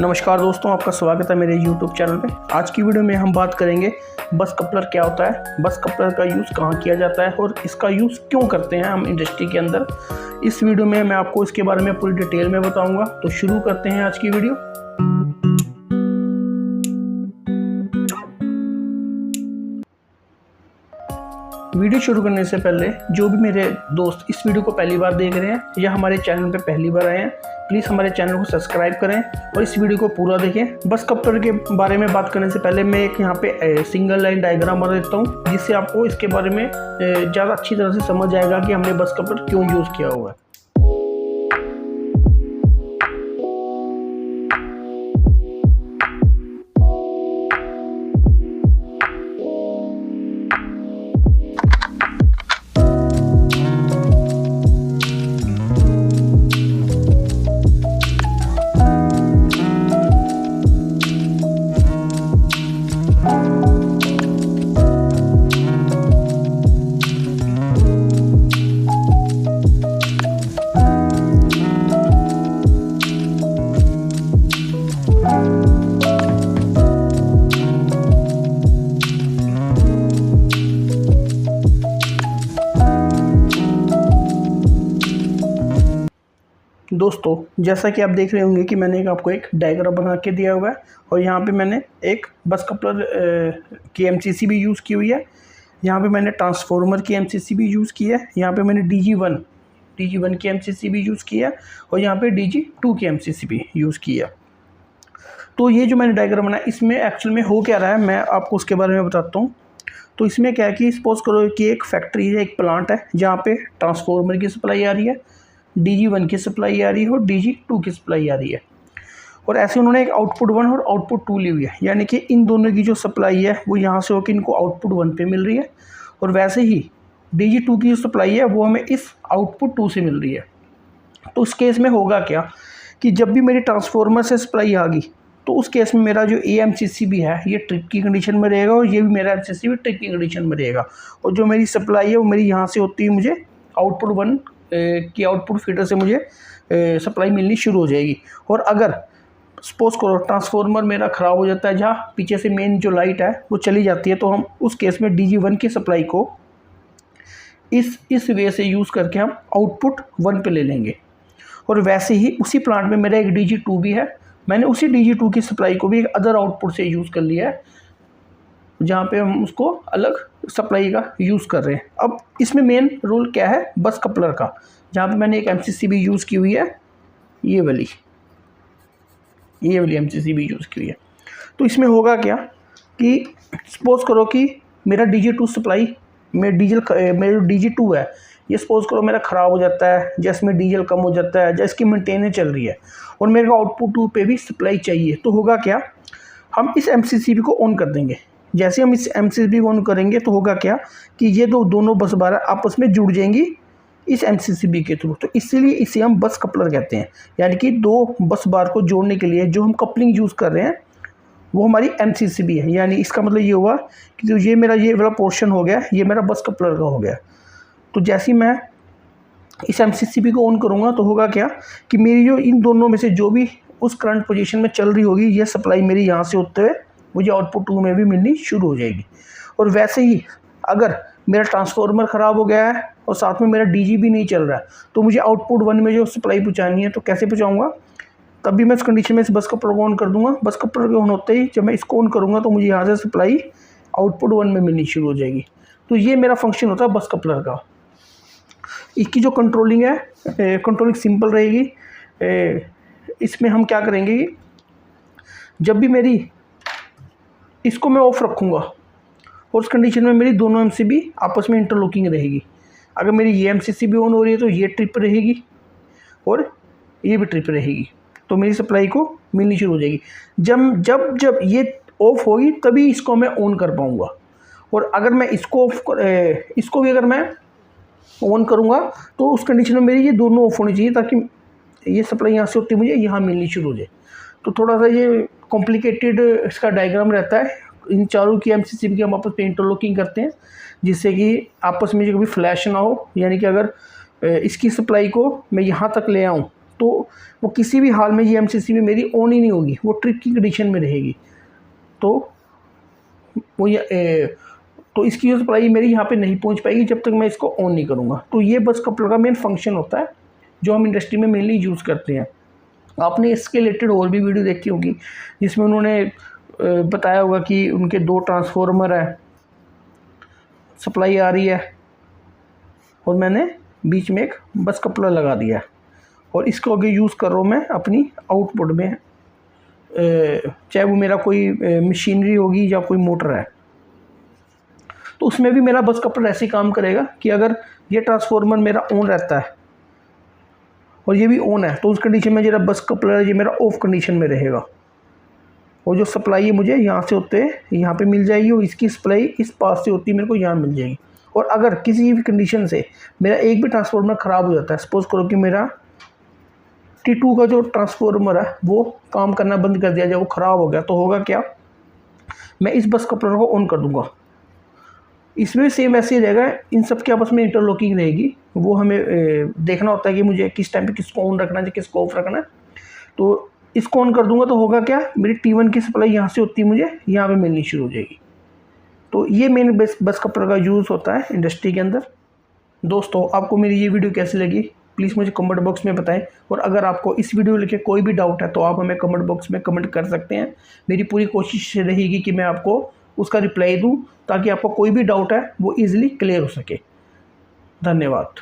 नमस्कार दोस्तों, आपका स्वागत है मेरे YouTube चैनल पे। आज की वीडियो में हम बात करेंगे बस कपलर क्या होता है, बस कपलर का यूज़ कहाँ किया जाता है और इसका यूज़ क्यों करते हैं हम इंडस्ट्री के अंदर। इस वीडियो में मैं आपको इसके बारे में पूरी डिटेल में बताऊंगा। तो शुरू करते हैं आज की वीडियो। वीडियो शुरू करने से पहले जो भी मेरे दोस्त इस वीडियो को पहली बार देख रहे हैं या हमारे चैनल पे पहली बार आए हैं, प्लीज़ हमारे चैनल को सब्सक्राइब करें और इस वीडियो को पूरा देखें। बस कपलर के बारे में बात करने से पहले मैं एक यहाँ पे सिंगल लाइन डायग्राम बना देता हूँ, जिससे आपको इसके बारे में ज़्यादा अच्छी तरह से समझ आएगा कि हमने बस कपलर क्यों यूज़ किया हुआ है। दोस्तों, जैसा कि आप देख रहे होंगे कि मैंने आपको एक डायग्राम बना के दिया हुआ है और यहाँ पे मैंने एक बस कपलर की एमसीसी भी यूज़ की हुई है। यहाँ पे मैंने ट्रांसफार्मर की एमसीसी भी यूज़ की है। यहाँ पे मैंने DG1 की एमसीसी भी यूज़ की है और यहाँ पे DG2 की एमसीसी भी यूज़ की है। तो ये जो मैंने डायग्राम बनाया, इसमें एक्चुअल में हो क्या रहा है मैं आपको उसके बारे में बताता हूँ। तो इसमें क्या है कि सपोज करो कि एक फैक्ट्री है, एक प्लांट है, जहाँ पे ट्रांसफार्मर की सप्लाई आ रही है, DG1 की सप्लाई आ रही है और DG2 की सप्लाई आ रही है। और ऐसे उन्होंने एक आउटपुट 1 और आउटपुट 2 ली हुई है, यानी कि इन दोनों की जो सप्लाई है वो यहाँ से होकर इनको आउटपुट 1 पे मिल रही है और वैसे ही DG2 की जो सप्लाई है वो हमें इस आउटपुट 2 से मिल रही है। तो उस केस में होगा क्या कि जब भी मेरी ट्रांसफार्मर से सप्लाई आ गई तो उस केस में मेरा जो AMCC भी है ये ट्रिप की कंडीशन में रहेगा और ये भी मेरा MCC भी ट्रिप की कंडीशन में रहेगा। और जो मेरी सप्लाई है वो मेरी यहाँ से होती है, मुझे आउटपुट 1 की आउटपुट फीडर से मुझे सप्लाई मिलनी शुरू हो जाएगी। और अगर सपोज करो ट्रांसफार्मर मेरा ख़राब हो जाता है, जहाँ पीछे से मेन जो लाइट है वो चली जाती है, तो हम उस केस में DG1 की सप्लाई को इस वे से यूज़ करके हम आउटपुट 1 पे ले लेंगे। और वैसे ही उसी प्लांट में मेरा एक DG2 भी है, मैंने उसी DG2 की सप्लाई को भी एक अदर आउटपुट से यूज़ कर लिया है, जहाँ पे हम उसको अलग सप्लाई का यूज़ कर रहे हैं। अब इसमें मेन रोल क्या है बस कपलर का, जहाँ पे मैंने एक MCC भी यूज़ की हुई है, ये वाली MCC भी यूज़ की हुई है। तो इसमें होगा क्या कि सपोज़ करो कि मेरा DG2 सप्लाई मेरा DG2 है, ये सपोज़ करो मेरा ख़राब हो जाता है, जैसे में डीजल कम हो जाता है, जैसे कि मेंटेनेंस चल रही है और मेरे को आउटपुट 2 पे भी सप्लाई चाहिए। तो होगा क्या, हम इस MCCB को ऑन कर देंगे। जैसे हम इस MCCB को ऑन करेंगे तो होगा क्या कि ये दोनों बस बार आपस में जुड़ जाएंगी इस MCCB के थ्रू। तो इसीलिए इसे हम बस कपलर कहते हैं, यानी कि दो बस बार को जोड़ने के लिए जो हम कपलिंग यूज़ कर रहे हैं वो हमारी MCCB है। यानी इसका मतलब ये हुआ कि जो ये मेरा ये वाला पोर्शन हो गया, ये मेरा बस कपलर का हो गया। तो जैसे ही मैं इस MCCB को ऑन करूँगा तो होगा क्या कि मेरी जो इन दोनों में से जो भी उस करंट पोजीशन में चल रही होगी, ये सप्लाई मेरी यहाँ से होते हुए मुझे आउटपुट 2 में भी मिलनी शुरू हो जाएगी। और वैसे ही अगर मेरा ट्रांसफार्मर ख़राब हो गया है और साथ में मेरा DG भी नहीं चल रहा है, तो मुझे आउटपुट 1 में जो सप्लाई पहुँचानी है, तो कैसे पहुँचाऊँगा, तब भी मैं इस कंडीशन में इस बस कपलर को ऑन कर दूँगा। बस कपलर के ऑन होते ही जब मैं इसको ऑन करूँगा तो मुझे यहाँ से सप्लाई आउटपुट 1 में मिलनी शुरू हो जाएगी। तो ये मेरा फंक्शन होता है बस कपलर का। इसकी जो कंट्रोलिंग है, कंट्रोलिंग सिंपल रहेगी। इसमें हम क्या करेंगे, जब भी मेरी इसको मैं ऑफ रखूँगा और उस कंडीशन में मेरी दोनों MCB आपस में इंटरलॉकिंग रहेगी। अगर मेरी ये MCCB ऑन हो रही है तो ये ट्रिप रहेगी और ये भी ट्रिप रहेगी, तो मेरी सप्लाई को मिलनी शुरू हो जाएगी। जब ये ऑफ होगी तभी इसको मैं ऑन कर पाऊँगा। और अगर मैं इसको भी अगर मैं ऑन करूँगा तो उस कंडीशन में मेरी ये दोनों ऑफ होनी चाहिए, ताकि ये सप्लाई यहाँ से होती मुझे यहाँ मिलनी शुरू हो जाए। तो थोड़ा सा ये कॉम्प्लिकेटेड इसका डायग्राम रहता है। इन चारों की MCCB की हम आपस में इंटरलॉकिंग करते हैं, जिससे कि आपस में जो कभी फ्लैश ना हो। यानी कि अगर इसकी सप्लाई को मैं यहाँ तक ले आऊँ तो वो किसी भी हाल में ये एमसीसी में मेरी ऑन ही नहीं होगी, वो ट्रिप की कंडीशन में रहेगी। तो वो तो इसकी जो सप्लाई मेरी यहाँ पे नहीं पहुँच पाएगी जब तक मैं इसको ऑन नहीं करूँगा। तो ये बस कपलर का मेन फंक्शन होता है जो हम इंडस्ट्री में मेनली यूज़ करते हैं। आपने इसके रिलेटेड और भी वीडियो देखी होगी जिसमें उन्होंने बताया होगा कि उनके 2 ट्रांसफार्मर है, सप्लाई आ रही है और मैंने बीच में एक बस कपलर लगा दिया है और इसको आगे यूज़ कर रहा हूँ मैं अपनी आउटपुट में, चाहे वो मेरा कोई मशीनरी होगी या कोई मोटर है। तो उसमें भी मेरा बस कपलर ऐसे ही काम करेगा कि अगर ये ट्रांसफार्मर मेरा ऑन रहता है और ये भी ऑन है तो उस कंडीशन में मेरा बस कपलर ये मेरा ऑफ कंडीशन में रहेगा और जो सप्लाई है मुझे यहाँ से होते यहाँ पे मिल जाएगी और इसकी सप्लाई इस पास से होती मेरे को यहाँ मिल जाएगी। और अगर किसी भी कंडीशन से मेरा एक भी ट्रांसफार्मर ख़राब हो जाता है, सपोज़ करो कि मेरा T2 का जो ट्रांसफार्मर है वो काम करना बंद कर दिया जाए, वो ख़राब हो गया, तो होगा क्या, मैं इस बस कपलर को ऑन कर दूँगा। इसमें सेम ऐसे ही रहेगा, इन सब के आपस में इंटरलॉकिंग रहेगी। वो हमें देखना होता है कि मुझे किस टाइम पे किसको ऑन रखना है, किसको ऑफ रखना है। तो इसको ऑन कर दूंगा तो होगा क्या, मेरी T1 की सप्लाई यहाँ से होती है मुझे यहाँ पे मिलनी शुरू हो जाएगी। तो ये मेन बस कपलर का यूज़ होता है इंडस्ट्री के अंदर। दोस्तों, आपको मेरी ये वीडियो कैसी लगी प्लीज़ मुझे कमेंट बॉक्स में बताएं, और अगर आपको इस वीडियो लेके कोई भी डाउट है तो आप हमें कमेंट बॉक्स में कमेंट कर सकते हैं। मेरी पूरी कोशिश रहेगी कि मैं आपको उसका रिप्लाई दूं ताकि आपको कोई भी डाउट है वो ईज़िली क्लियर हो सके। धन्यवाद।